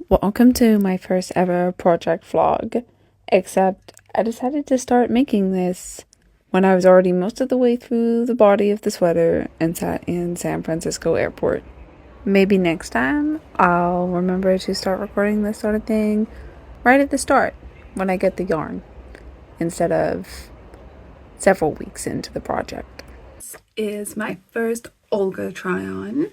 Welcome to my first ever project vlog, except I decided to start making this when I was already most of the way through the body of the sweater and sat in San Francisco airport. Maybe next time I'll remember to start recording this sort of thing right at the start when I get the yarn instead of several weeks into the project. This is my first Olga try-on.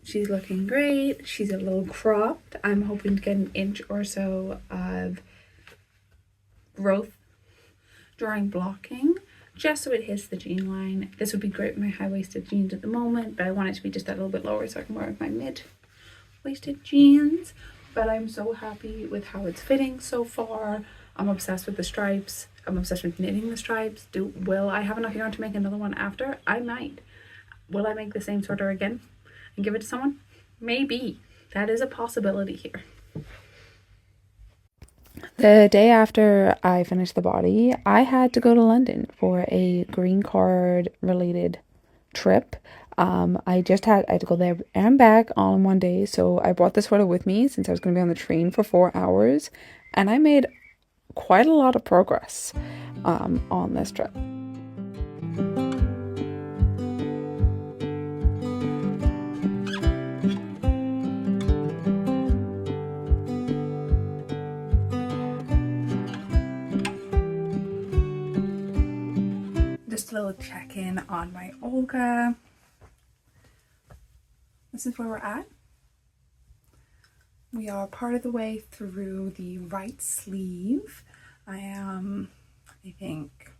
She's looking great. She's a little cropped. I'm hoping to get an inch or so of growth during blocking, just so it hits the jean line. This would be great with my high-waisted jeans at the moment, but I want it to be just a little bit lower so I can wear my mid-waisted jeans. But I'm so happy with how it's fitting so far. I'm obsessed with the stripes. I'm obsessed with knitting the stripes. Will I have enough yarn to make another one after? I might. Will I make the same sweater again and give it to someone? Maybe. That is a possibility here. The day after I finished the body, I had to go to London for a green card related trip. I had to go there and back all in one day, so I brought the sweater with me since I was going to be on the train for 4 hours, and I made quite a lot of progress on this trip. Just a little check-in on my Olga. This is where we're at. We are part of the way through the right sleeve. I am, I think,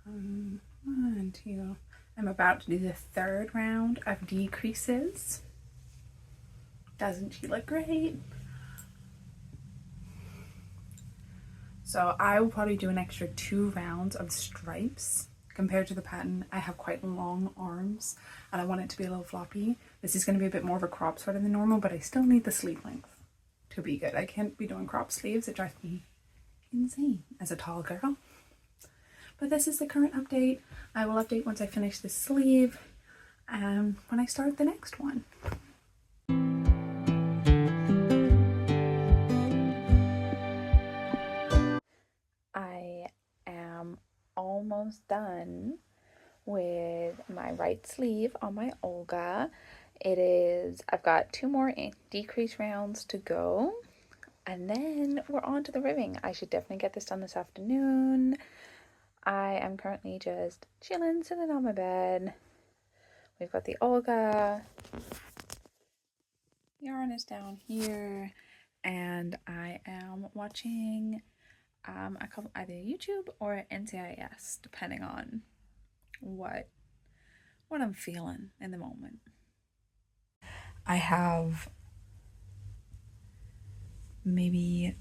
I'm about to do the third round of decreases. Doesn't she look great? So I will probably do an extra 2 rounds of stripes. Compared to the pattern, I have quite long arms and I want it to be a little floppy. This is going to be a bit more of a crop sweater than normal, but I still need the sleeve length to be good. I can't be doing crop sleeves. It drives me insane as a tall girl. But this is the current update. I will update once I finish this sleeve and when I start the next one. Almost done with my right sleeve on my Olga. I've got 2 more decrease rounds to go and then we're on to the ribbing. I should definitely get this done this afternoon. I am currently just chilling, sitting on my bed. We've got the Olga. Yarn is down here and I am watching either YouTube or NCIS, depending on what I'm feeling in the moment. I have maybe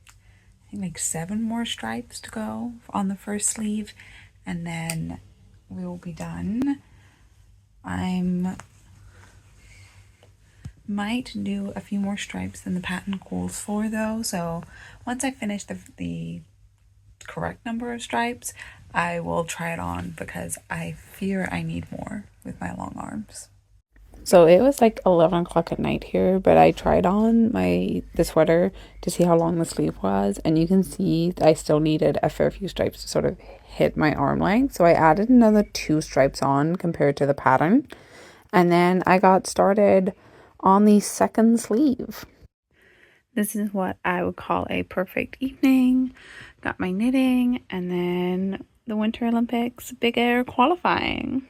I think like 7 more stripes to go on the first sleeve and then we will be done. Might do a few more stripes than the pattern calls for though, so once I finish the correct number of stripes I will try it on because I fear I need more with my long arms. So it was like 11 o'clock at night here, but I tried on the sweater to see how long the sleeve was, and you can see I still needed a fair few stripes to sort of hit my arm length, so I added another 2 stripes on compared to the pattern, and then I got started on the second sleeve. This is what I would call a perfect evening. Got my knitting and then the Winter Olympics big air qualifying.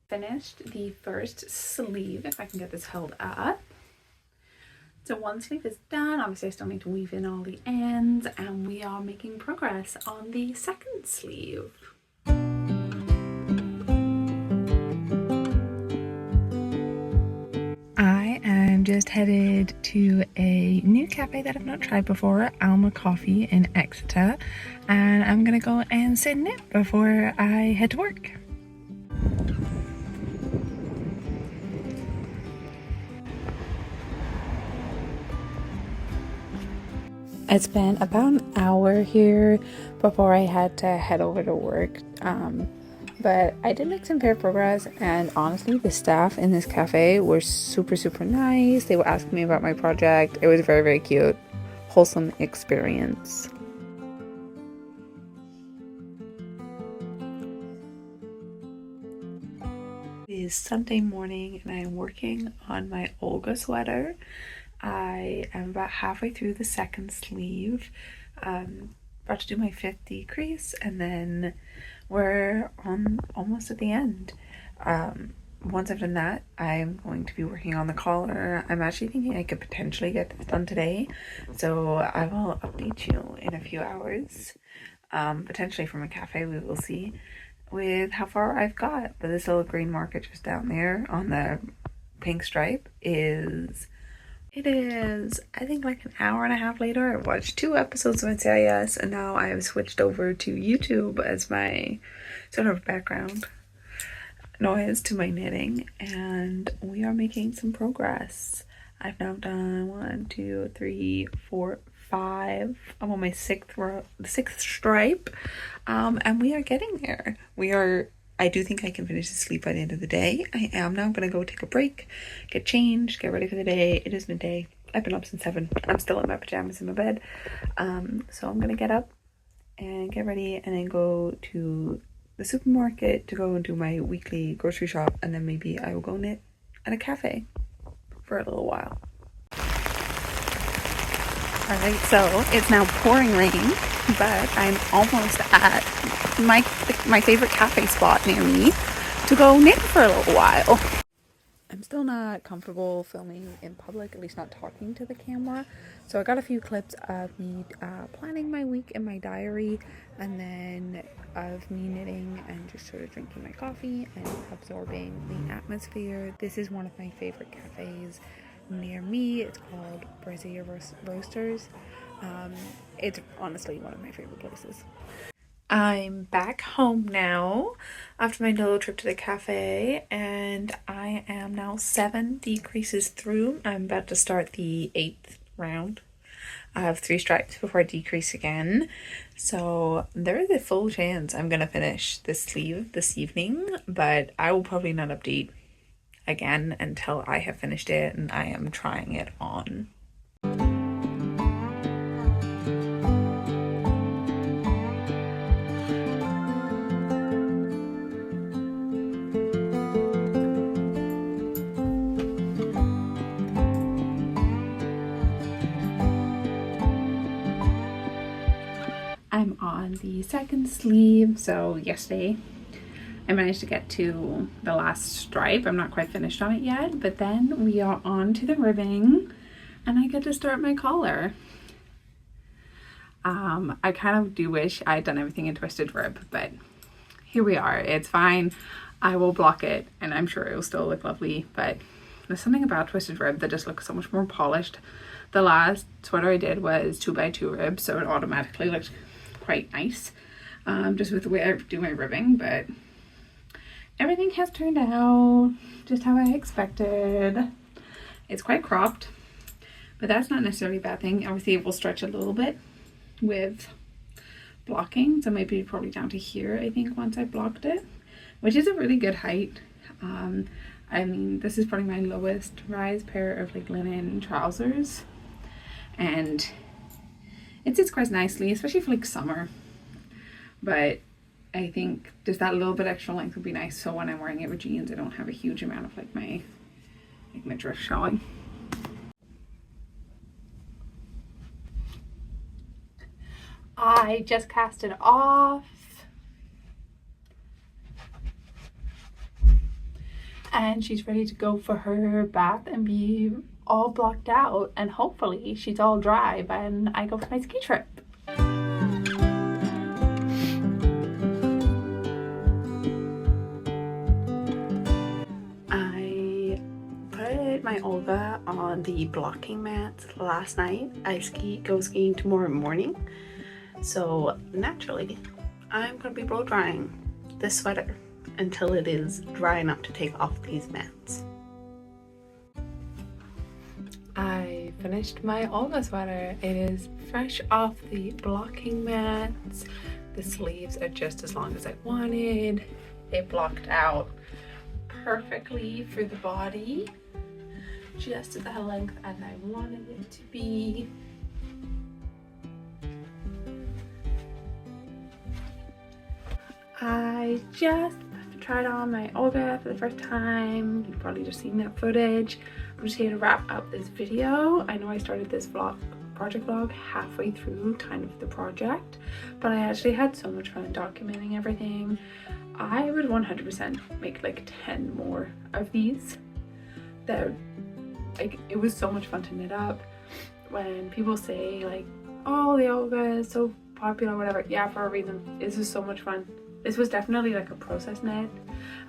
Finished the first sleeve, if I can get this held up. So one sleeve is done. Obviously I still need to weave in all the ends and we are making progress on the second sleeve. I am just headed to a new cafe that I've not tried before, Alma Coffee in Exeter, and I'm gonna go and sit and knit before I head to work. It's been about an hour here before I had to head over to work. But I did make some fair progress, and honestly, the staff in this cafe were super, super nice. They were asking me about my project. It was very, very cute. Wholesome experience. It is Sunday morning, and I am working on my Olga sweater. I am about halfway through the second sleeve. About to do my 5th decrease, and then we're on almost at the end. Once I've done that, I'm going to be working on the collar. I'm actually thinking I could potentially get this done today, so I will update you in a few hours. Potentially from a cafe, we will see with how far I've got. But this little green marker just down there on the pink stripe is... It is, I think, like an hour and a half later. I watched 2 episodes of NCIS, and now I have switched over to YouTube as my sort of background noise to my knitting, and we are making some progress. I've now done 1, 2, 3, 4, 5. I'm on my 6th stripe, and we are getting there. I do think I can finish the sleeve by the end of the day. I am now going to go take a break, get changed, get ready for the day. It is midday. I've been up since 7. I'm still in my pajamas in my bed. So I'm going to get up and get ready and then go to the supermarket to go and do my weekly grocery shop. And then maybe I will go knit at a cafe for a little while. Alright, so it's now pouring rain, but I'm almost at my favorite cafe spot near me to go knit for a little while. I'm still not comfortable filming in public, at least not talking to the camera. So I got a few clips of me planning my week in my diary, and then of me knitting and just sort of drinking my coffee and absorbing the atmosphere. This is one of my favorite cafes near me. It's called Berries Roasters. It's honestly one of my favorite places. I'm back home now after my little trip to the cafe, and I am now 7 decreases through. I'm about to start the 8th round. I have 3 stripes before I decrease again, so there is a full chance I'm gonna finish this sleeve this evening, but I will probably not update again until I have finished it and I am trying it on. I'm on the 2nd sleeve, so yesterday I managed to get to the last stripe. I'm not quite finished on it yet, but then we are on to the ribbing and I get to start my collar. I kind of do wish I had done everything in twisted rib, but here we are. It's fine. I will block it and I'm sure it will still look lovely, but there's something about twisted rib that just looks so much more polished. The last sweater I did was 2x2 rib, so it automatically looked quite nice, just with the way I do my ribbing, but everything has turned out just how I expected. It's quite cropped, but that's not necessarily a bad thing. Obviously it will stretch a little bit with blocking, so maybe probably down to here I think once I blocked it, which is a really good height. I mean, this is probably my lowest rise pair of like linen trousers, and it sits quite nicely, especially for like summer, but I think just that little bit extra length would be nice, so when I'm wearing it with jeans I don't have a huge amount of like my dress showing. I just cast it off and she's ready to go for her bath and be all blocked out, and hopefully she's all dry when I go for my ski trip. I put my Olga on the blocking mats last night. I go skiing tomorrow morning, so naturally I'm going to be blow drying this sweater until it is dry enough to take off these mats. I finished my Olga sweater. It is fresh off the blocking mats. The sleeves are just as long as I wanted. it blocked out perfectly for the body, just at the length as I wanted it to be. I just tried on my Olga for the first time. You've probably just seen that footage. I'm just here to wrap up this video. I know I started this project vlog halfway through kind of the project, but I actually had so much fun documenting everything. I would 100% make like 10 more of these. It was so much fun to knit up. When people say like, oh, the Olga is so popular, whatever, yeah, for a reason. This is so much fun. This was definitely like a process knit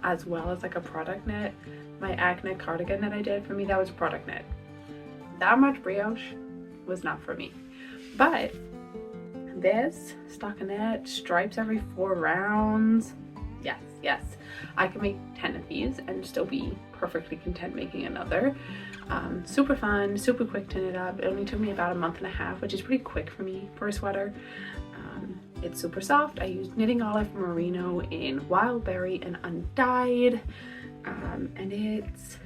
as well as like a product knit. My acne cardigan that I did, for me that was a product knit. That much brioche was not for me. But this stockinette, stripes every 4 rounds, yes, I can make 10 of these and still be perfectly content making another. Super fun, super quick to knit up. It only took me about a month and a half, which is pretty quick for me for a sweater. It's super soft. I used knitting Olive Merino in Wild Berry and Undyed, and it's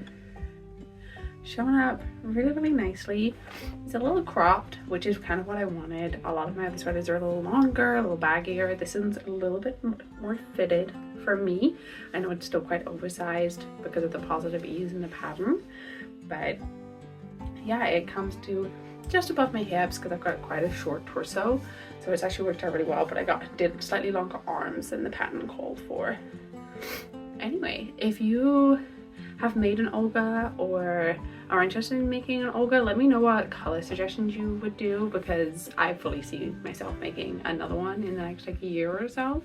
showing up really nicely. It's a little cropped, which is kind of what I wanted. A lot of my other sweaters are a little longer, a little baggier. This one's a little bit more fitted for me. I know it's still quite oversized because of the positive ease in the pattern, but yeah, it comes to just above my hips because I've got quite a short torso, so it's actually worked out really well. But I did slightly longer arms than the pattern called for. Anyway, if you have made an Olga or are interested in making an Olga, let me know what color suggestions you would do, because I fully see myself making another one in the next like year or so.